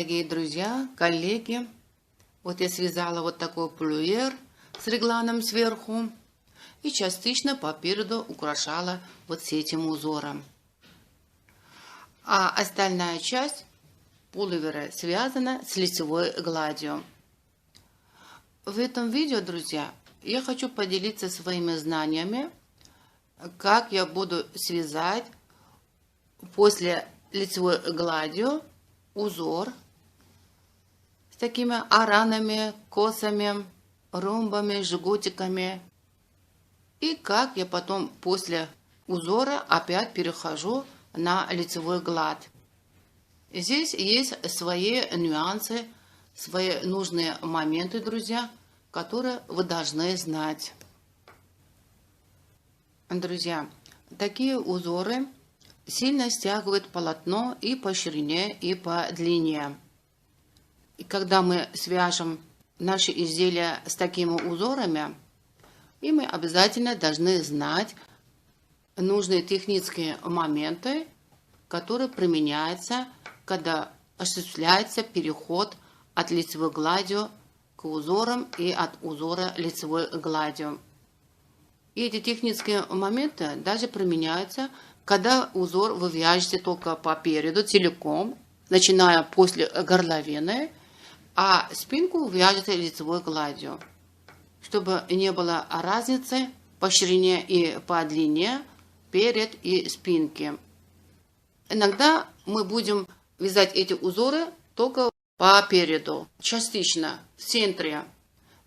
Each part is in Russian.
Дорогие друзья, коллеги, вот я связала вот такой плюер с регланом сверху и частично по переду украшала вот с этим узором. А остальная часть пуловера связана с лицевой гладью. В этом видео, друзья, я хочу поделиться своими знаниями, как я буду связать после лицевой гладью узор с такими оранами, косами, ромбами, жгутиками. И как я потом после узора опять перехожу на лицевой гладь. Здесь есть свои нюансы, свои нужные моменты, друзья, которые вы должны знать. Друзья, такие узоры сильно стягивают полотно и по ширине, и по длине. И когда мы свяжем наши изделия с такими узорами, и мы обязательно должны знать нужные технические моменты, которые применяются, когда осуществляется переход от лицевой глади к узорам и от узора лицевой гладью. И эти технические моменты даже применяются, когда узор вы вяжете только по переду целиком, начиная после горловины, а спинку вяжете лицевой гладью, чтобы не было разницы по ширине и по длине перед и спинки. Иногда мы будем вязать эти узоры только по переду, частично, в центре.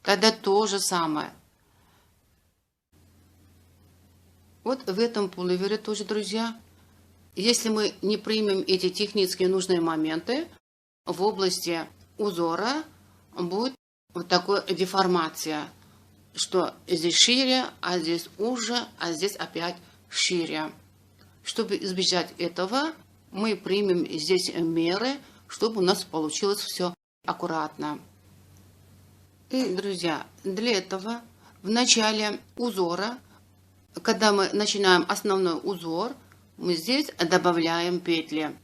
Тогда то же самое. Вот в этом пуловере тоже, друзья, если мы не примем эти технические нужные моменты, в области узора будет вот такая деформация, что здесь шире, а здесь уже, а здесь опять шире. Чтобы избежать этого, мы примем здесь меры, чтобы у нас получилось все аккуратно. И, друзья, для этого в начале узора, когда мы начинаем основной узор, мы здесь добавляем петли.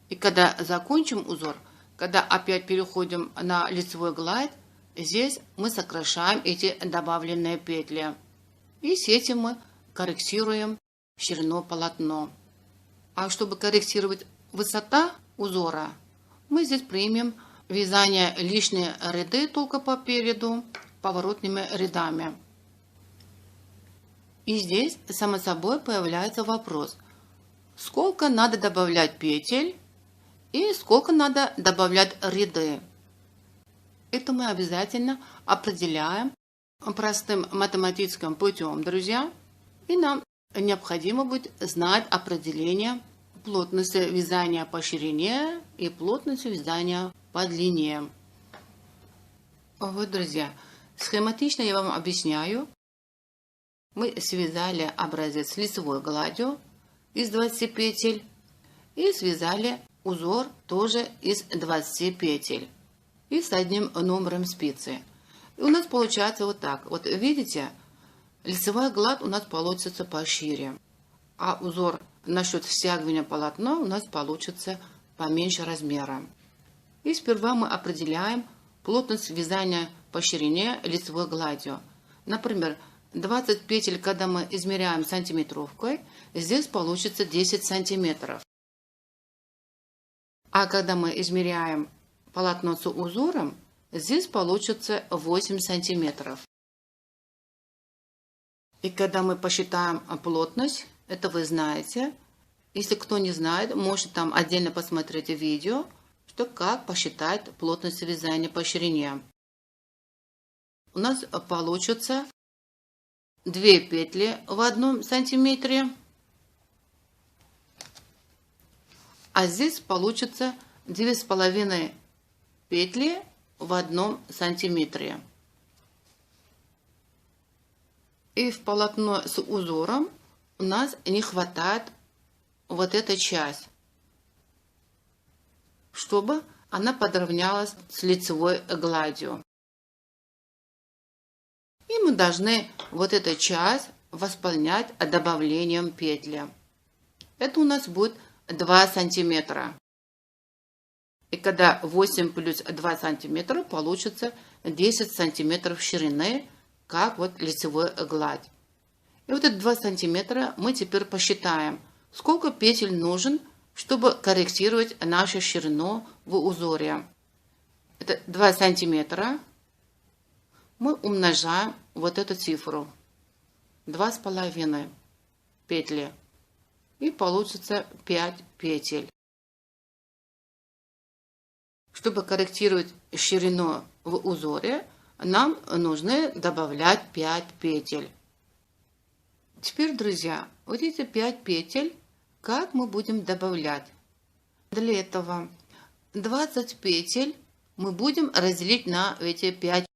И когда закончим узор, когда опять переходим на лицевую гладь, здесь мы сокращаем эти добавленные петли. И с этим мы корректируем ширину полотна. А чтобы корректировать высоту узора, мы здесь примем вязание лишние ряды только по переду поворотными рядами. И здесь, само собой, появляется вопрос, сколько надо добавлять петель и сколько надо добавлять ряды. Это мы обязательно определяем простым математическим путем, друзья. И нам необходимо будет знать определение плотности вязания по ширине и плотности вязания по длине. Вот, друзья, схематично я вам объясняю. Мы связали образец с лицевой гладью из 20 петель и связали узор тоже из 20 петель и с одним номером спицы. И у нас получается вот так. Вот видите, лицевая гладь у нас получится пошире, а узор насчет стягивания полотна у нас получится поменьше размера. И сперва мы определяем плотность вязания по ширине лицевой гладью. Например, 20 петель, когда мы измеряем сантиметровкой, здесь получится 10 сантиметров. А когда мы измеряем полотно с узором, здесь получится 8 сантиметров. И когда мы посчитаем плотность, это вы знаете. Если кто не знает, можете там отдельно посмотреть видео, что как посчитать плотность вязания по ширине. У нас получится 2 петли в 1 сантиметре, а здесь получится 2,5 петли в 1 сантиметре. И в полотно с узором у нас не хватает вот эта часть, чтобы она подровнялась с лицевой гладью. И мы должны вот эту часть восполнять добавлением петли. Это у нас будет 2 сантиметра. И когда 8 плюс 2 сантиметра получится 10 сантиметров ширины, как вот лицевой гладь. И вот эти 2 сантиметра мы теперь посчитаем, сколько петель нужен, чтобы корректировать нашу ширину в узоре. Это 2 сантиметра. Мы умножаем вот эту цифру. 2,5 петли. И получится 5 петель. Чтобы корректировать ширину в узоре, нам нужно добавлять 5 петель. Теперь, друзья, вот эти 5 петель, как мы будем добавлять? Для этого 20 петель мы будем разделить на эти 5.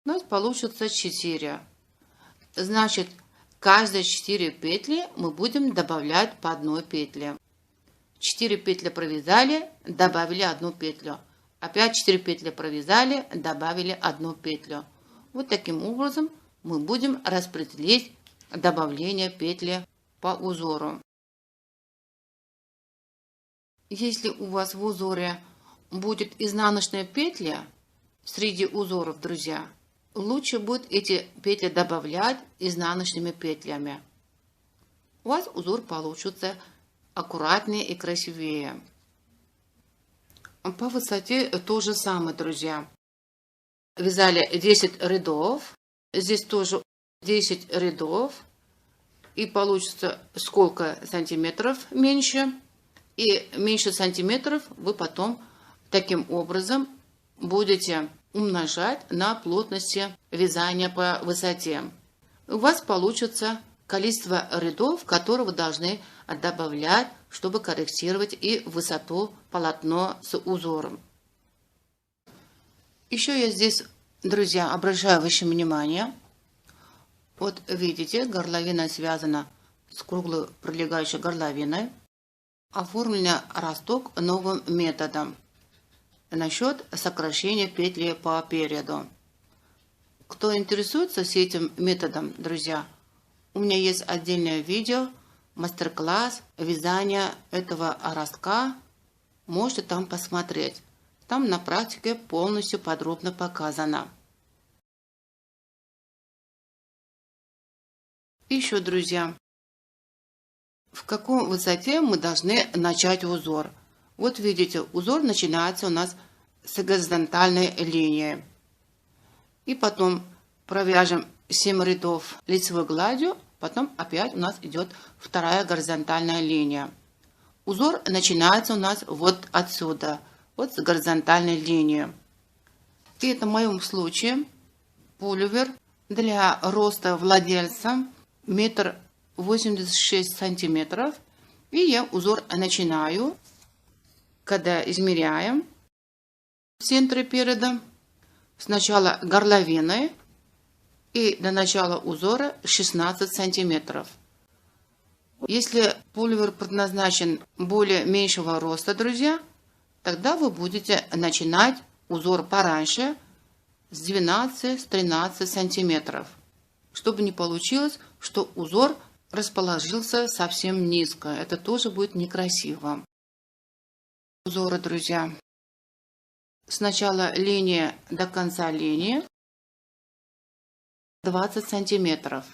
У нас получится 4. Значит, каждые 4 петли мы будем добавлять по одной петле. 4 петли провязали, добавили одну петлю. Опять 4 петли провязали, добавили одну петлю. Вот таким образом мы будем распределить добавление петли по узору. Если у вас в узоре будет изнаночная петля среди узоров, друзья, лучше будет эти петли добавлять изнаночными петлями. У вас узор получится аккуратнее и красивее. По высоте то же самое, друзья. Вязали 10 рядов. Здесь тоже 10 рядов. И получится сколько сантиметров меньше. И меньше сантиметров вы потом таким образом будете умножать на плотности вязания по высоте. У вас получится количество рядов, которые вы должны добавлять, чтобы корректировать и высоту полотна с узором. Еще я здесь, друзья, обращаю ваше внимание. Вот видите, горловина связана с круглой прилегающей горловиной. Оформлен росток новым методом насчет сокращения петли по переду. Кто интересуется этим методом, друзья, у меня есть отдельное видео, мастер-класс вязания этого ростка. Можете там посмотреть. Там на практике полностью подробно показано. Еще, друзья, в какой высоте мы должны начать узор? Вот видите, узор начинается у нас с горизонтальной линии. И потом провяжем 7 рядов лицевой гладью, потом опять у нас идет вторая горизонтальная линия. Узор начинается у нас вот отсюда, вот с горизонтальной линии. И это в моем случае пуловер для роста владельца 1,86 сантиметров. И я узор начинаю, когда измеряем в центре переда, сначала горловины и до начала узора 16 сантиметров. Если пуловер предназначен более меньшего роста, друзья, тогда вы будете начинать узор пораньше с 12-13 сантиметров, чтобы не получилось, что узор расположился совсем низко. Это тоже будет некрасиво. Узоры, друзья, с начала линии до конца линии 20 сантиметров,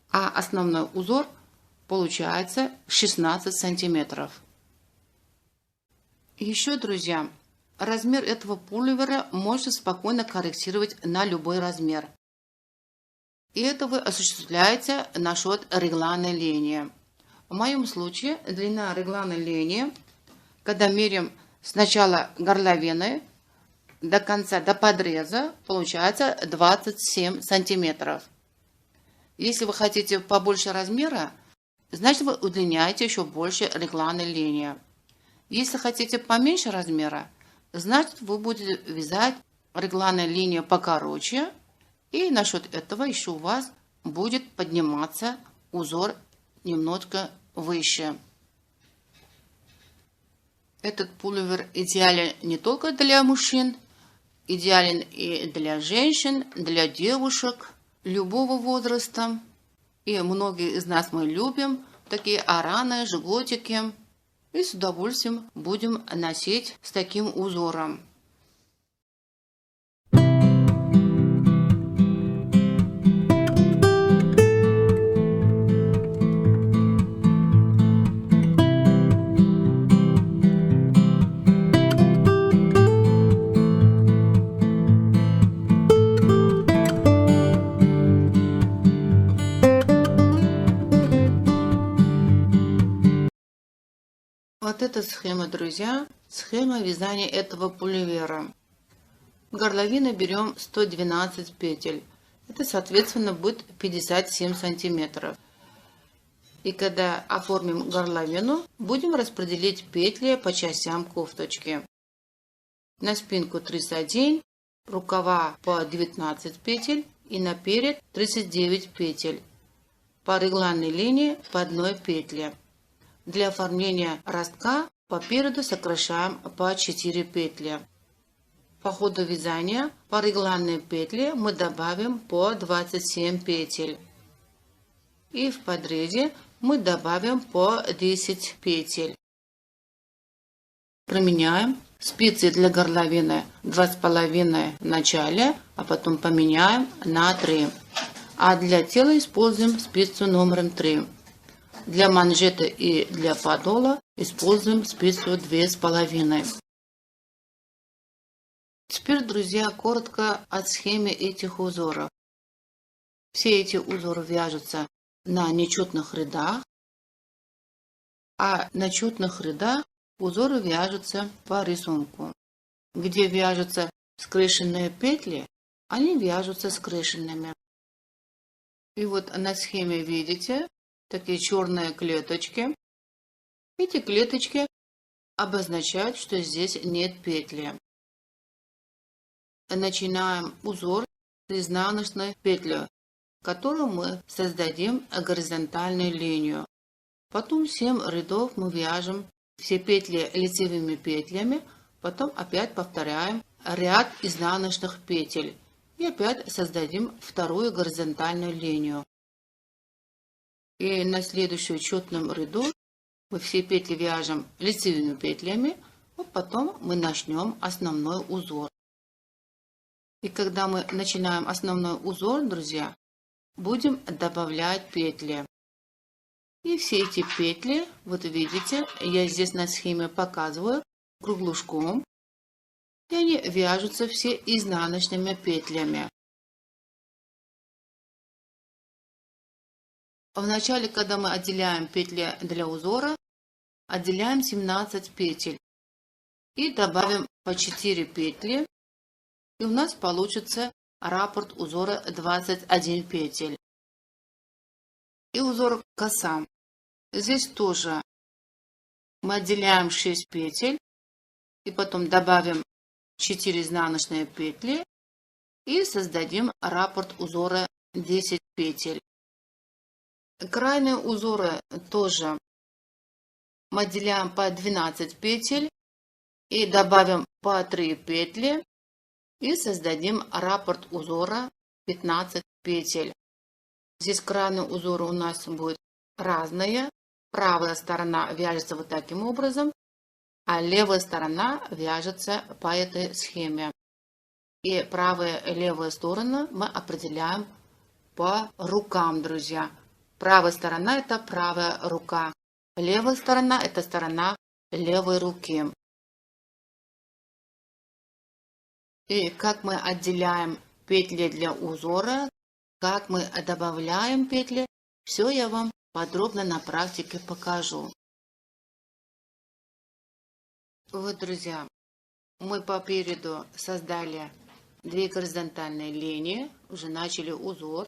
а основной узор получается 16 сантиметров. Еще, друзья, размер этого пуловера можно спокойно корректировать на любой размер. И это вы осуществляете насчет регланной линии. В моем случае длина регланной линии, когда меряем с начала горловины до конца, до подреза, получается 27 сантиметров. Если вы хотите побольше размера, значит вы удлиняете еще больше регланной линии. Если хотите поменьше размера, значит вы будете вязать регланную линию покороче, и насчет этого еще у вас будет подниматься узор немножко выше. Этот пуловер идеален не только для мужчин, идеален и для женщин, для девушек любого возраста. И многие из нас мы любим такие араны, жгутики. И с удовольствием будем носить с таким узором. Вот эта схема, друзья, схема вязания этого пулливера. Горловины берем 112 петель. Это, соответственно, будет 57 сантиметров. И когда оформим горловину, будем распределить петли по частям кофточки. На спинку 31, рукава по 19 петель и наперед 39 петель. По регланной линии по одной петле. Для оформления ростка по переду сокращаем по 4 петли. По ходу вязания по регланной петле мы добавим по 27 петель. И в подрезе мы добавим по 10 петель. Променяем спицы для горловины 2,5 в начале, а потом поменяем на 3. А для тела используем спицу номером 3. Для манжета и для подола используем спицу 2,5. Теперь, друзья, коротко о схеме этих узоров. Все эти узоры вяжутся на нечетных рядах, а на четных рядах узоры вяжутся по рисунку. Где вяжутся скрещенные петли, они вяжутся скрещенными. И вот на схеме видите такие черные клеточки. Эти клеточки обозначают, что здесь нет петли. Начинаем узор с изнаночной петли, которую мы создадим горизонтальную линию. Потом 7 рядов мы вяжем все петли лицевыми петлями, потом опять повторяем ряд изнаночных петель и опять создадим вторую горизонтальную линию. И на следующем четном ряду мы все петли вяжем лицевыми петлями, а потом мы начнем основной узор. И когда мы начинаем основной узор, друзья, будем добавлять петли. И все эти петли, вот видите, я здесь на схеме показываю кругляшком, и они вяжутся все изнаночными петлями. Вначале, когда мы отделяем петли для узора, отделяем 17 петель и добавим по 4 петли, и у нас получится раппорт узора 21 петель. И узор коса. Здесь тоже мы отделяем 6 петель и потом добавим 4 изнаночные петли и создадим раппорт узора 10 петель. Крайние узоры тоже мы отделяем по 12 петель и добавим по 3 петли и создадим раппорт узора 15 петель. Здесь крайние узоры у нас будут разные. Правая сторона вяжется вот таким образом, а левая сторона вяжется по этой схеме. И правая и левая стороны мы определяем по рукам, друзья. Правая сторона – это правая рука. Левая сторона – это сторона левой руки. И как мы отделяем петли для узора, как мы добавляем петли, все я вам подробно на практике покажу. Вот, друзья, мы по переду создали 2 горизонтальные линии, уже начали узор.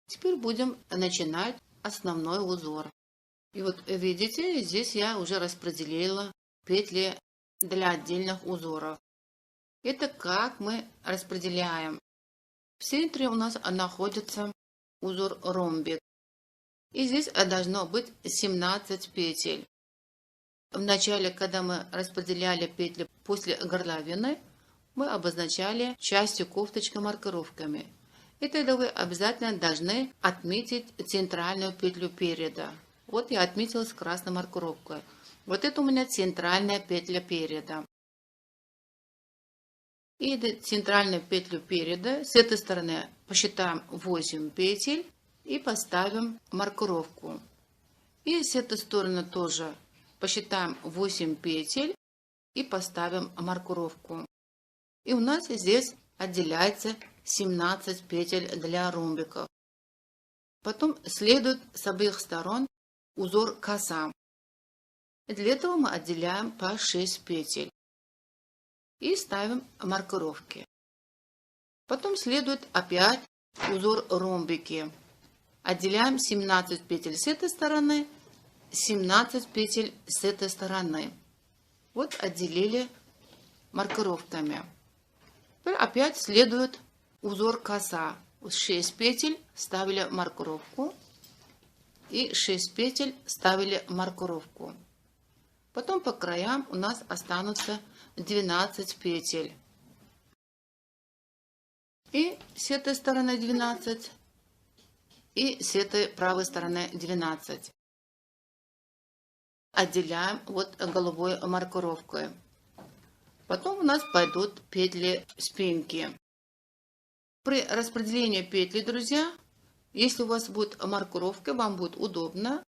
Теперь будем начинать основной узор. И вот видите, здесь я уже распределила петли для отдельных узоров. Это как мы распределяем. В центре у нас находится узор ромбик. И здесь должно быть 17 петель. В начале, когда мы распределяли петли после горловины, мы обозначали частью кофточки маркировками. И тогда вы обязательно должны отметить центральную петлю переда. Вот я отметила с красной маркировкой. Вот это у меня центральная петля переда. И центральную петлю переда с этой стороны посчитаем 8 петель и поставим маркировку. И с этой стороны тоже посчитаем 8 петель и поставим маркировку. И у нас здесь отделяется 17 петель для ромбиков. Потом следует с обеих сторон узор коса. Для этого мы отделяем по 6 петель и ставим маркировки. Потом следует опять узор ромбики. Отделяем 17 петель с этой стороны, 17 петель с этой стороны. Вот отделили маркировками. Теперь опять следует узор коса. 6 петель ставили маркировку и 6 петель ставили маркировку. Потом по краям у нас останутся 12 петель. И с этой стороны 12, и с этой правой стороны 12. Отделяем вот голубой маркировкой. Потом у нас пойдут петли спинки. При распределении петли, друзья, если у вас будет маркировка, вам будет удобно,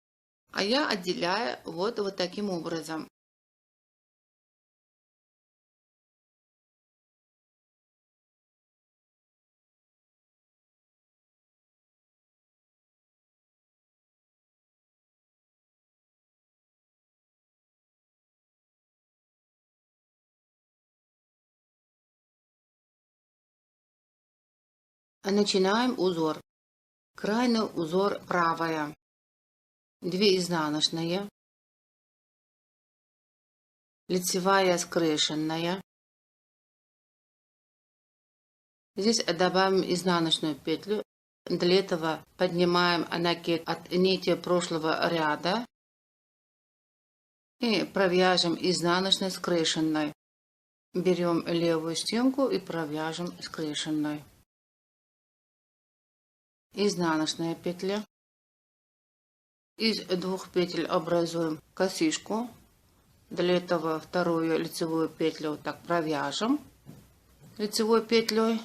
а я отделяю вот таким образом. Начинаем узор. Крайний узор правая. 2 изнаночные. Лицевая скрещенная. Здесь добавим изнаночную петлю. Для этого поднимаем накид от нити прошлого ряда и провяжем изнаночной скрещенной. Берем левую стенку и провяжем скрещенной. Изнаночная петля. Из 2 петель образуем косичку. Для этого вторую лицевую петлю вот так провяжем лицевой петлей.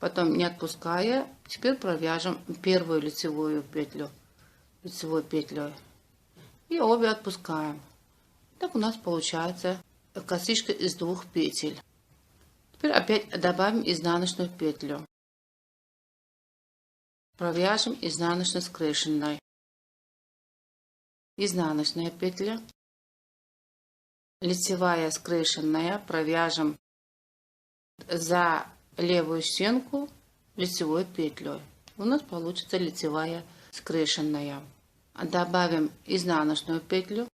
Потом, не отпуская, теперь провяжем первую лицевую петлю лицевой петлей. И обе отпускаем. Так у нас получается косичка из 2 петель. Теперь опять добавим изнаночную петлю. Провяжем изнаночной скрещенной. Изнаночная петля. Лицевая скрещенная. Провяжем за левую стенку лицевой петлей. У нас получится лицевая скрещенная. Добавим изнаночную петлю.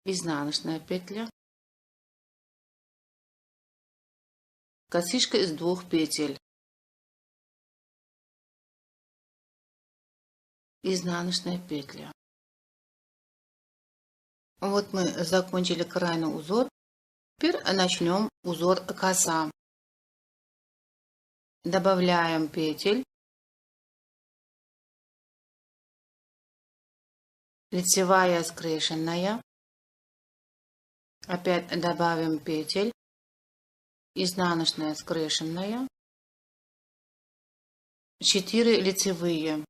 Изнаночная петля. Косичка из 2 петель. Изнаночная петля. Вот мы закончили крайний узор. Теперь начнем узор коса. Добавляем петель. Лицевая скрещенная. Опять добавим петель. Изнаночная скрещенная. 4 лицевые.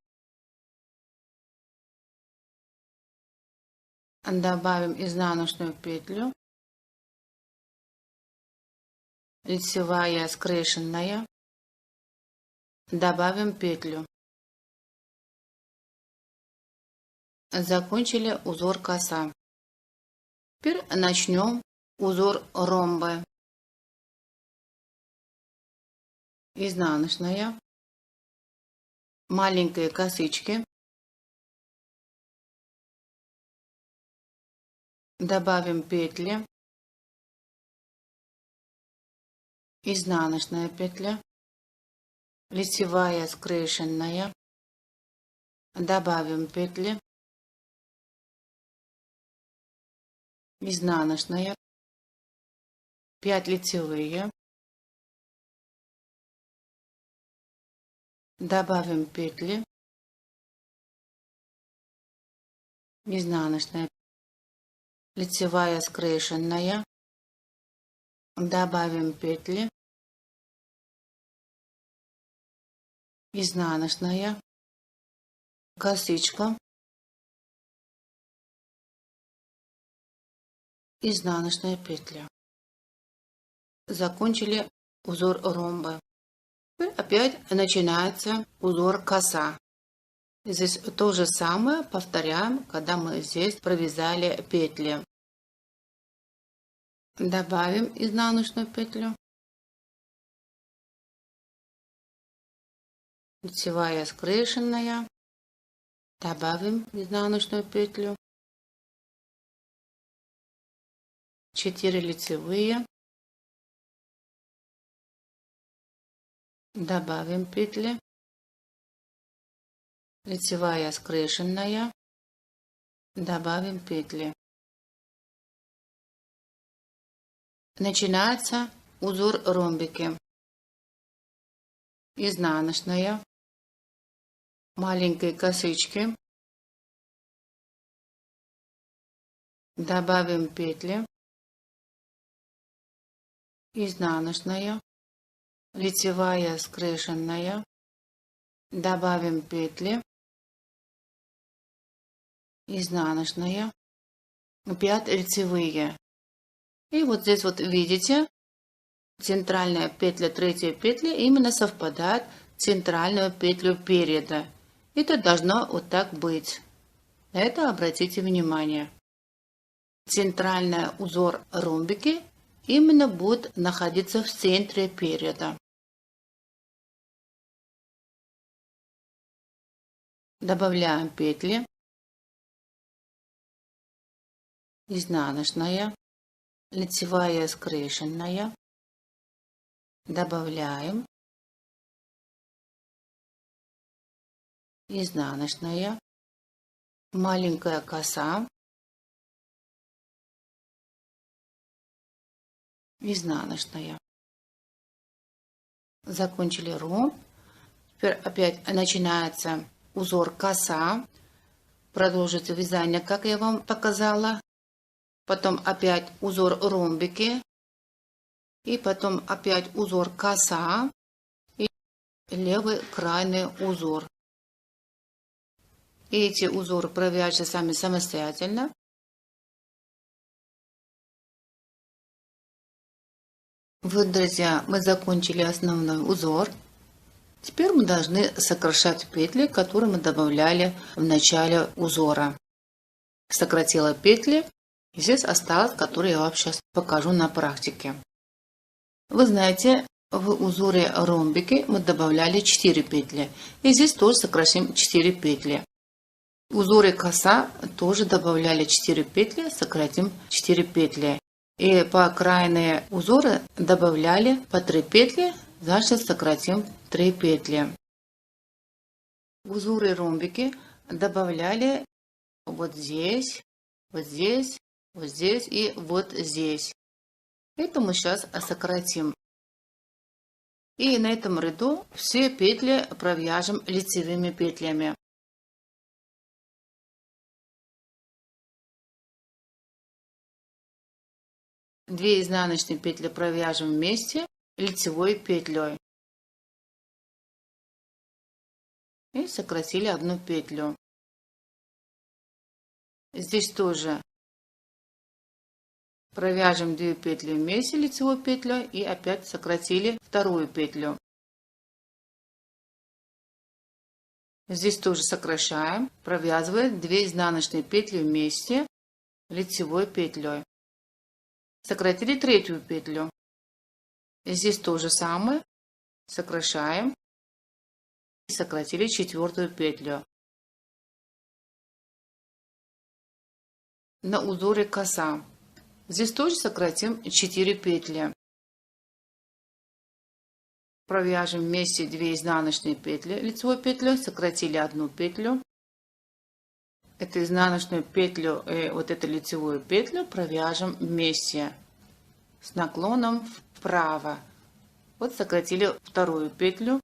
Добавим изнаночную петлю. Лицевая скрещенная. Добавим петлю. Закончили узор коса. Теперь начнем узор ромбы. Изнаночная. Маленькие косички. Добавим петли. Изнаночная петля. Лицевая скрещенная. Добавим петли. Изнаночная. 5 лицевые. Добавим петли, изнаночная, лицевая скрещенная, добавим петли, изнаночная, косичка, изнаночная петля. Закончили узор ромба. Теперь опять начинается узор коса. Здесь то же самое повторяем, когда мы здесь провязали петли. Добавим изнаночную петлю, лицевая скрещенная, добавим изнаночную петлю, 4 лицевые, добавим петли, лицевая скрещенная, добавим петли. Начинается узор ромбики. Изнаночная, маленькие косички, добавим петли, изнаночная, лицевая скрещенная, добавим петли, изнаночная, 5 лицевые. И вот здесь вот видите, центральная петля, третья петля именно совпадает с центральную петлю переда. Это должно вот так быть. На это обратите внимание. Центральный узор ромбики именно будет находиться в центре переда. Добавляем петли, изнаночная, лицевая скрещенная, добавляем, изнаночная, маленькая коса, изнаночная. Закончили ромб. Теперь опять начинается узор коса. Продолжите вязание, как я вам показала. Потом опять узор ромбики. И потом опять узор коса. И левый крайний узор. И эти узоры провяжите сами самостоятельно. Вот, друзья, мы закончили основной узор. Теперь мы должны сокращать петли, которые мы добавляли в начале узора. Сократила петли. И здесь осталось, которые я вам сейчас покажу на практике. Вы знаете, в узоре ромбики мы добавляли 4 петли. И здесь тоже сокращим 4 петли. В узоре коса тоже добавляли 4 петли, сократим 4 петли. И по крайние узоры добавляли по 3 петли, значит сократим 3 петли. В узоры ромбики добавляли вот здесь, вот здесь, вот здесь и вот здесь. Это мы сейчас сократим. И на этом ряду все петли провяжем лицевыми петлями. Две изнаночные петли провяжем вместе лицевой петлей. И сократили одну петлю. Здесь тоже провяжем 2 петли вместе лицевой петлей и опять сократили вторую петлю. Здесь тоже сокращаем, провязывая 2 изнаночные петли вместе лицевой петлей. Сократили третью петлю. Здесь то же самое, сокращаем и сократили четвертую петлю. На узоре коса. Здесь тоже сократим 4 петли. Провяжем вместе 2 изнаночные петли лицевой петлей, сократили одну петлю. Эту изнаночную петлю и вот эту лицевую петлю провяжем вместе с наклоном вправо. Вот сократили вторую петлю.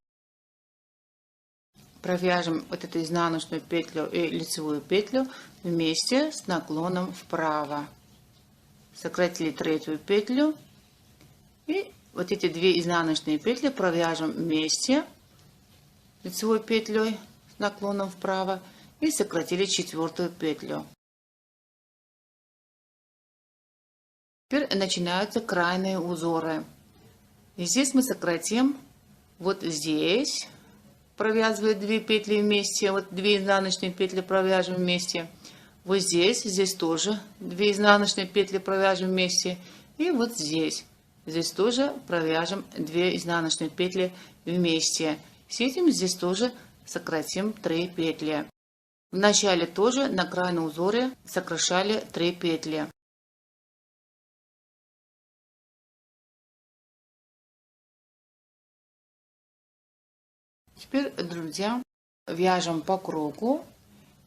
провяжем вот эту изнаночную петлю и лицевую петлю вместе с наклоном вправо. Сократили третью петлю и вот эти две изнаночные петли провяжем вместе лицевой петлей с наклоном вправо и сократили четвертую петлю. Теперь начинаются крайние узоры. И здесь мы сократим вот здесь, провязывая 2 петли вместе, вот 2 изнаночные петли провяжем вместе. Вот здесь тоже 2 изнаночные петли провяжем вместе. И вот здесь тоже провяжем 2 изнаночные петли вместе. С этим здесь тоже сократим 3 петли. В начале тоже на крайнем узоре сокращали 3 петли. Теперь, друзья, вяжем по кругу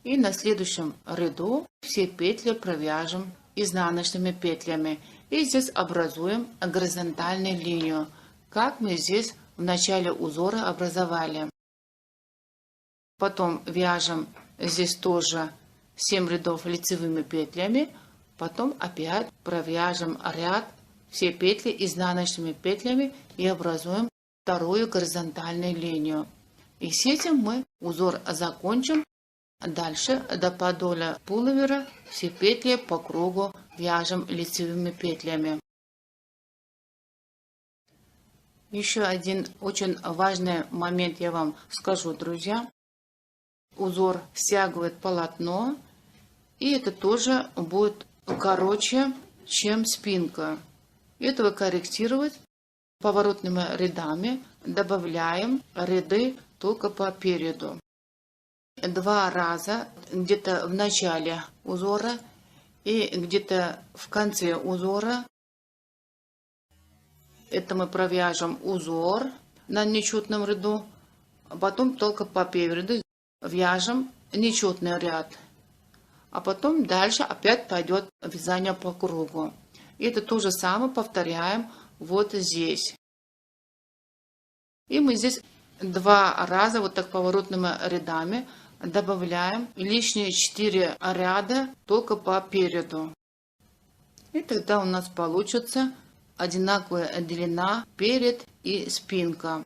и на следующем ряду все петли провяжем изнаночными петлями. И здесь образуем горизонтальную линию, как мы здесь в начале узора образовали. Потом вяжем здесь тоже 7 рядов лицевыми петлями. Потом опять провяжем ряд, все петли изнаночными петлями и образуем вторую горизонтальную линию. И с этим мы узор закончим. Дальше до подола пуловера все петли по кругу вяжем лицевыми петлями. Еще один очень важный момент я вам скажу, друзья. Узор стягивает полотно, и это тоже будет короче, чем спинка. Этого корректировать поворотными рядами добавляем ряды только по переду. 2 раза, где-то в начале узора и где-то в конце узора. Это мы провяжем узор на нечетном ряду, а потом только по переду вяжем нечетный ряд. А потом дальше опять пойдет вязание по кругу. И это то же самое повторяем вот здесь. И мы здесь 2 раза вот так поворотными рядами добавляем лишние 4 ряда только по переду. И тогда у нас получится одинаковая длина перед и спинка.